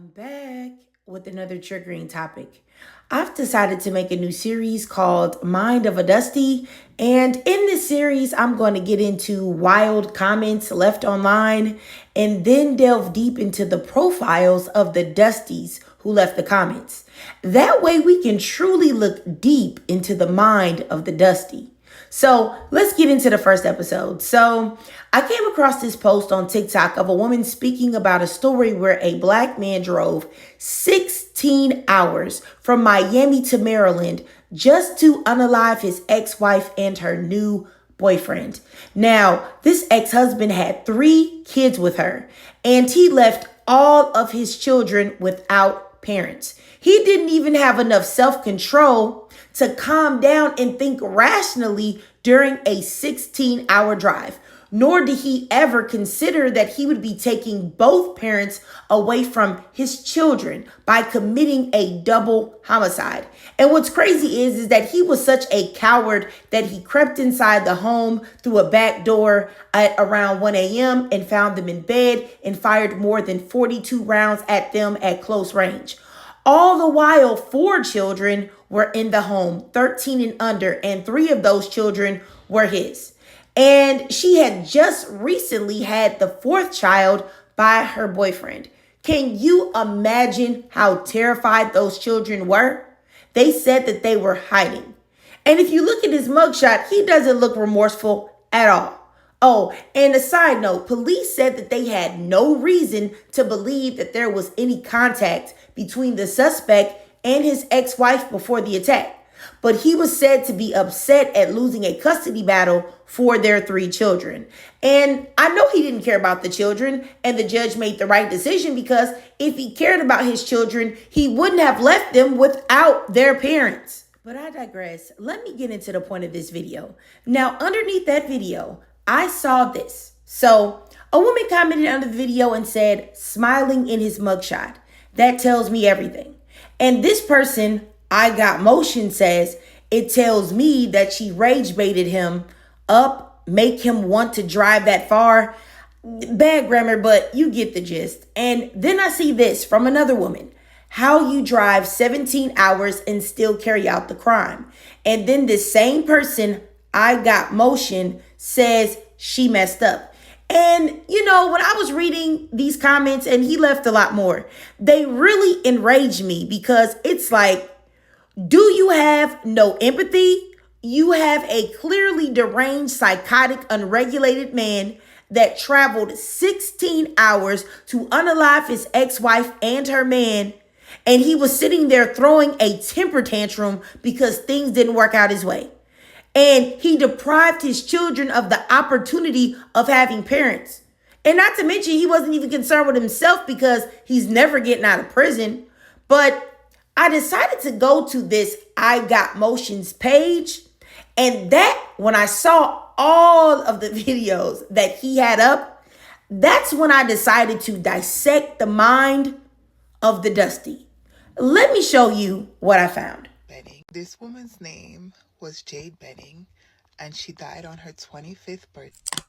I'm back with another triggering topic. I've decided to make a new series called Mind of a Dusty. And in this series, I'm going to get into wild comments left online and then delve deep into the profiles of the Dusties who left the comments. That way, we can truly look deep into the mind of the Dusty. So let's get into the first episode. So I came across this post on TikTok of a woman speaking about a story where a black man drove 16 hours from Miami to Maryland just to unalive his ex-wife and her new boyfriend. Now, this ex-husband had 3 kids with her, and he left all of his children without parents. He didn't even have enough self-control to calm down and think rationally during a 16-hour drive. Nor did he ever consider that he would be taking both parents away from his children by committing a double homicide. And what's crazy is that he was such a coward that he crept inside the home through a back door at around 1 a.m. and found them in bed and fired more than 42 rounds at them at close range. All the while, 4 children were in the home, 13 and under, and 3 of those children were his. And she had just recently had the 4th child by her boyfriend. Can you imagine how terrified those children were? They said that they were hiding. And if you look at his mugshot, he doesn't look remorseful at all. Oh, and a side note, police said that they had no reason to believe that there was any contact between the suspect and his ex-wife before the attack. But he was said to be upset at losing a custody battle for their 3 children. And I know he didn't care about the children, and the judge made the right decision because if he cared about his children, he wouldn't have left them without their parents. But I digress. Let me get into the point of this video. Now, underneath that video, I saw this. So a woman commented under the video and said, smiling in his mugshot. That tells me everything. And this person, I got motion, says, it tells me that she rage baited him up, make him want to drive that far. Bad grammar, but you get the gist. And then I see this from another woman. How you drive 17 hours and still carry out the crime. And then this same person, I got motion, says she messed up. And, you know, when I was reading these comments, and he left a lot more, they really enraged me because it's like, do you have no empathy? You have a clearly deranged, psychotic, unregulated man that traveled 16 hours to unalive his ex-wife and her man. And he was sitting there throwing a temper tantrum because things didn't work out his way. And he deprived his children of the opportunity of having parents. And not to mention, he wasn't even concerned with himself because he's never getting out of prison. But I decided to go to this I Got Motions page. And that, when I saw all of the videos that he had up, that's when I decided to dissect the mind of the Dusty. Let me show you what I found. This woman's name was Jade Benning, and she died on her 25th birthday.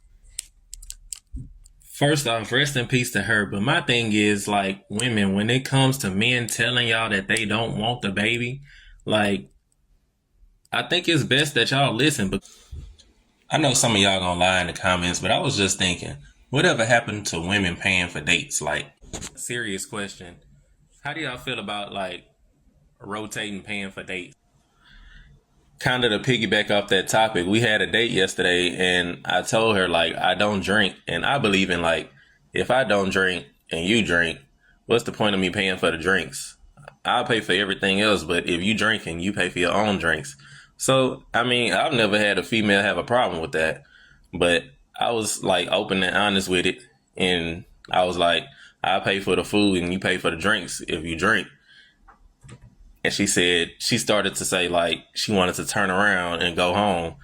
First off, rest in peace to her. But my thing is, like, women, when it comes to men telling y'all that they don't want the baby, like, I think it's best that y'all listen. But I know some of y'all gonna lie in the comments, but I was just thinking, whatever happened to women paying for dates? Like, serious question. How do y'all feel about, like, rotating paying for dates? Kind of to piggyback off that topic, we had a date yesterday and I told her, like, I don't drink, and I believe in, like, if I don't drink and you drink, what's the point of me paying for the drinks? I'll pay for everything else, but if you drink and you pay for your own drinks. So, I mean, I've never had a female have a problem with that, but I was, like, open and honest with it, and I was like, I'll pay for the food and you pay for the drinks if you drink. And she said, she started to say, like, she wanted to turn around and go home.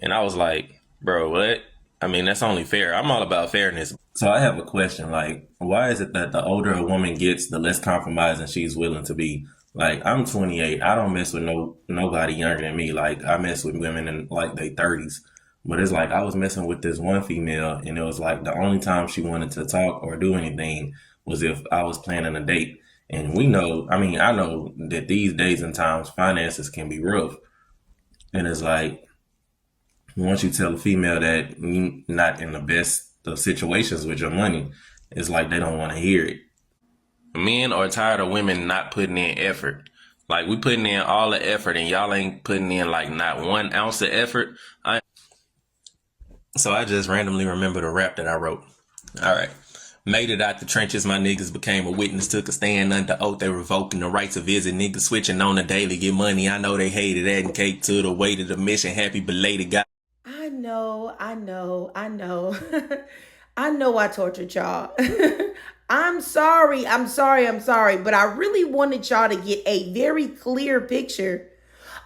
And I was like, bro, what? I mean, that's only fair. I'm all about fairness. So I have a question. Like, why is it that the older a woman gets, the less compromising she's willing to be? Like, I'm 28. I don't mess with nobody younger than me. Like, I mess with women in, like, their 30s. But it's like I was messing with this one female, and it was like the only time she wanted to talk or do anything was if I was planning a date. And we know, I mean, I know that these days and times finances can be rough. And it's like, once you tell a female that you're not in the best of situations with your money, it's like they don't want to hear it. Men are tired of women not putting in effort. Like, we putting in all the effort and y'all ain't putting in like not 1 ounce of effort. So I just randomly remembered a rap that I wrote. All right. Made it out the trenches, my niggas became a witness, took a stand under oath, they revoking the right to visit, niggas switching on the daily, get money, I know they hated, adding cake to the weight of the mission, happy belated God. I know, I know, I know. I know I tortured y'all. I'm sorry, I'm sorry, I'm sorry, but I really wanted y'all to get a very clear picture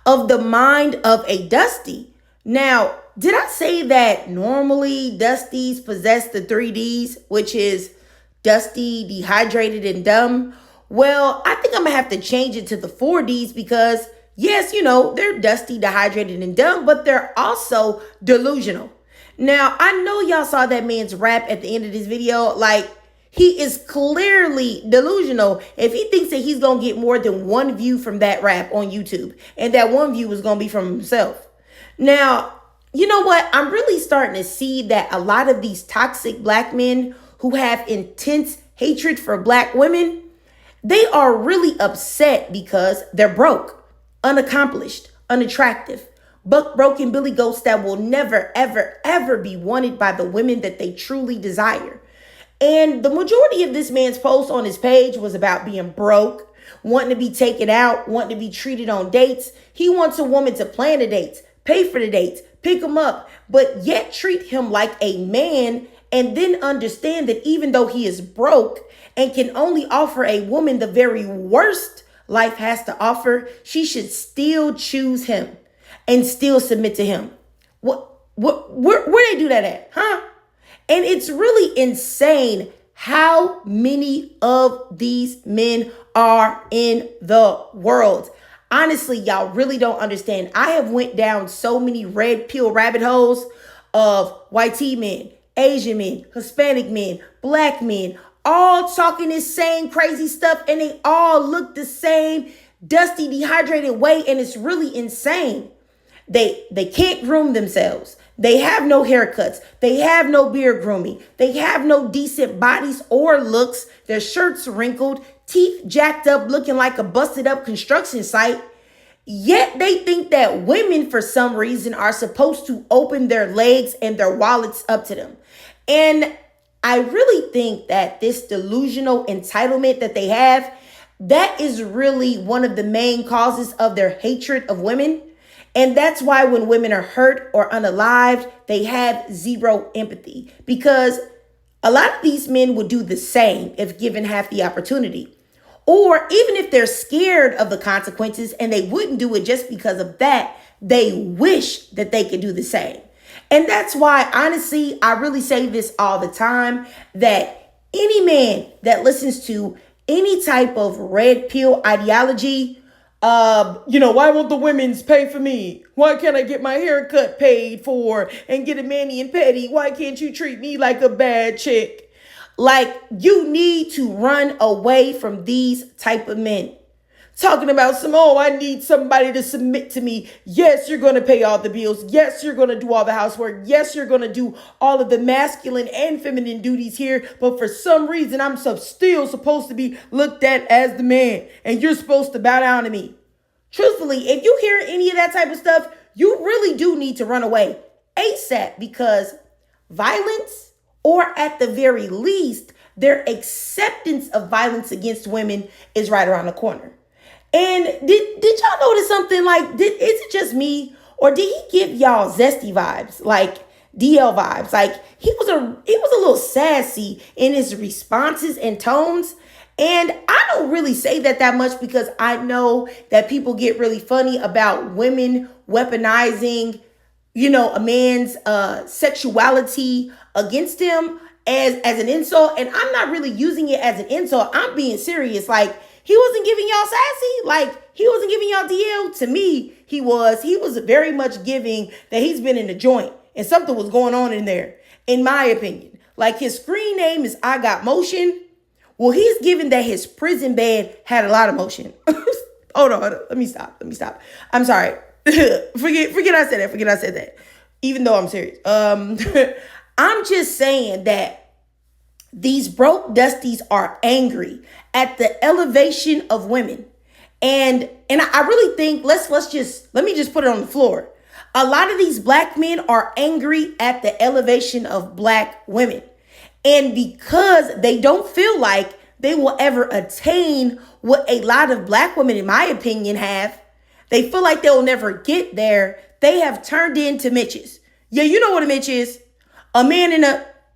of the mind of a Dusty. Now, did I say that normally Dusties possess the 3Ds, which is dusty, dehydrated, and dumb? Well, I think I'm gonna have to change it to the 4Ds because, yes, they're dusty, dehydrated, and dumb, but they're also delusional. Now, I know y'all saw that man's rap at the end of this video. Like, he is clearly delusional if he thinks that he's going to get more than one view from that rap on YouTube. And that one view is going to be from himself. Now, you know what? I'm really starting to see that a lot of these toxic black men who have intense hatred for black women, they are really upset because they're broke, unaccomplished, unattractive, buck broken Billy Goats that will never, ever, ever be wanted by the women that they truly desire. And the majority of this man's post on his page was about being broke, wanting to be taken out, wanting to be treated on dates. He wants a woman to plan the dates, pay for the dates, pick him up, but yet treat him like a man, and then understand that even though he is broke and can only offer a woman the very worst life has to offer, she should still choose him and still submit to him. Where they do that at, huh? And it's really insane how many of these men are in the world. Honestly, y'all really don't understand. I have went down so many red pill rabbit holes of white men, Asian men, Hispanic men, black men, all talking this same crazy stuff, and they all look the same dusty, dehydrated way, and it's really insane. They can't groom themselves. They have no haircuts. They have no beard grooming. They have no decent bodies or looks. Their shirts wrinkled, teeth jacked up, looking like a busted up construction site. Yet they think that women, for some reason, are supposed to open their legs and their wallets up to them. And I really think that this delusional entitlement that they have, that is really one of the main causes of their hatred of women. And that's why when women are hurt or unalived, they have zero empathy, because a lot of these men would do the same if given half the opportunity. Or even if they're scared of the consequences and they wouldn't do it just because of that, they wish that they could do the same. And that's why, honestly, I really say this all the time, that any man that listens to any type of red pill ideology, why won't the women's pay for me? Why can't I get my haircut paid for and get a mani and pedi? Why can't you treat me like a bad chick? Like, you need to run away from these type of men. Talking about I need somebody to submit to me. Yes, you're going to pay all the bills. Yes, you're going to do all the housework. Yes, you're going to do all of the masculine and feminine duties here. But for some reason, I'm still supposed to be looked at as the man. And you're supposed to bow down to me. Truthfully, if you hear any of that type of stuff, you really do need to run away ASAP, because violence, or at the very least, their acceptance of violence against women, is right around the corner. And did y'all notice something? Like, is it just me, or did he give y'all zesty vibes, like DL vibes? Like, he was a little sassy in his responses and tones. And I don't really say that much, because I know that people get really funny about women weaponizing, a man's sexuality against him as an insult. And I'm not really using it as an insult. I'm being serious. Like, he wasn't giving y'all sassy. Like, he wasn't giving y'all DL. To me, he was very much giving that he's been in the joint and something was going on in there, in my opinion. Like, his screen name is I Got Motion, Well, he's given that his prison bed had a lot of motion. Hold on. Let me stop. I'm sorry. Forget I said that. Forget I said that. Even though I'm serious. I'm just saying that these broke dusties are angry at the elevation of women. And I really think let me just put it on the floor. A lot of these black men are angry at the elevation of black women. And because they don't feel like they will ever attain what a lot of black women, in my opinion, have, they feel like they'll never get there. They have turned into Mitches. Yeah, you know what a Mitch is. A man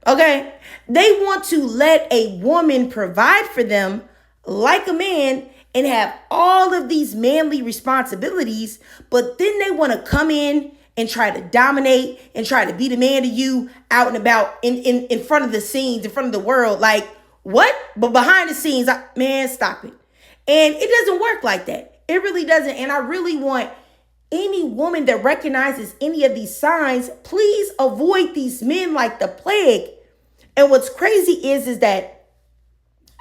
okay? They want to let a woman provide for them like a man and have all of these manly responsibilities, but then they want to come in and try to dominate and try to be the man to you out and about in front of the scenes, in front of the world. Like, what? But behind the scenes, man, stop it. And it doesn't work like that. It really doesn't. And I really want any woman that recognizes any of these signs, please avoid these men like the plague. And what's crazy is that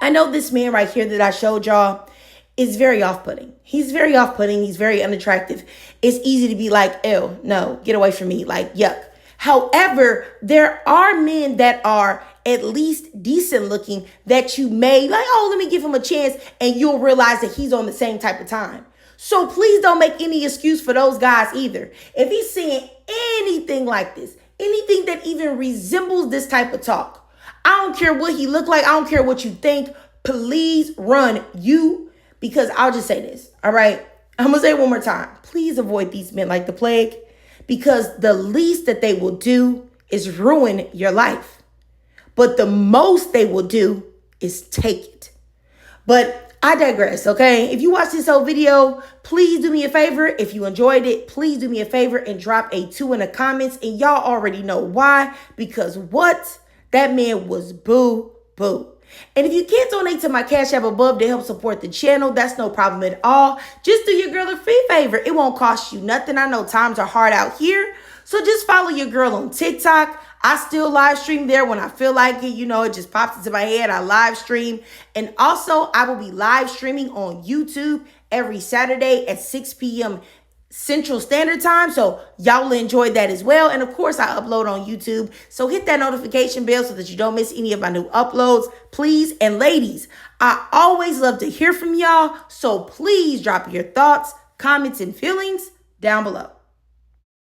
I know this man right here that I showed y'all is very off-putting. He's very off-putting. He's very unattractive. It's easy to be like, ew, no, get away from me. Like, yuck. However, there are men that are at least decent looking that you may like, oh, let me give him a chance. And you'll realize that he's on the same type of time. So please don't make any excuse for those guys either. If he's saying anything like this, anything that even resembles this type of talk, I don't care what he look like. I don't care what you think. Please run because I'll just say this. All right. I'm going to say it one more time. Please avoid these men like the plague, because the least that they will do is ruin your life. But the most they will do is take it. But I digress, okay? If you watch this whole video, please do me a favor. If you enjoyed it, please do me a favor and drop a 2 in the comments. And y'all already know why. Because what? That man was boo-boo. And if you can't donate to my Cash App above to help support the channel, that's no problem at all. Just do your girl a free favor. It won't cost you nothing. I know times are hard out here. So just follow your girl on TikTok. I still live stream there when I feel like it. You know, it just pops into my head. I live stream. And also, I will be live streaming on YouTube every Saturday at 6 p.m. Central Standard Time. So y'all will enjoy that as well. And of course, I upload on YouTube. So hit that notification bell so that you don't miss any of my new uploads, please. And ladies, I always love to hear from y'all. So please drop your thoughts, comments, and feelings down below.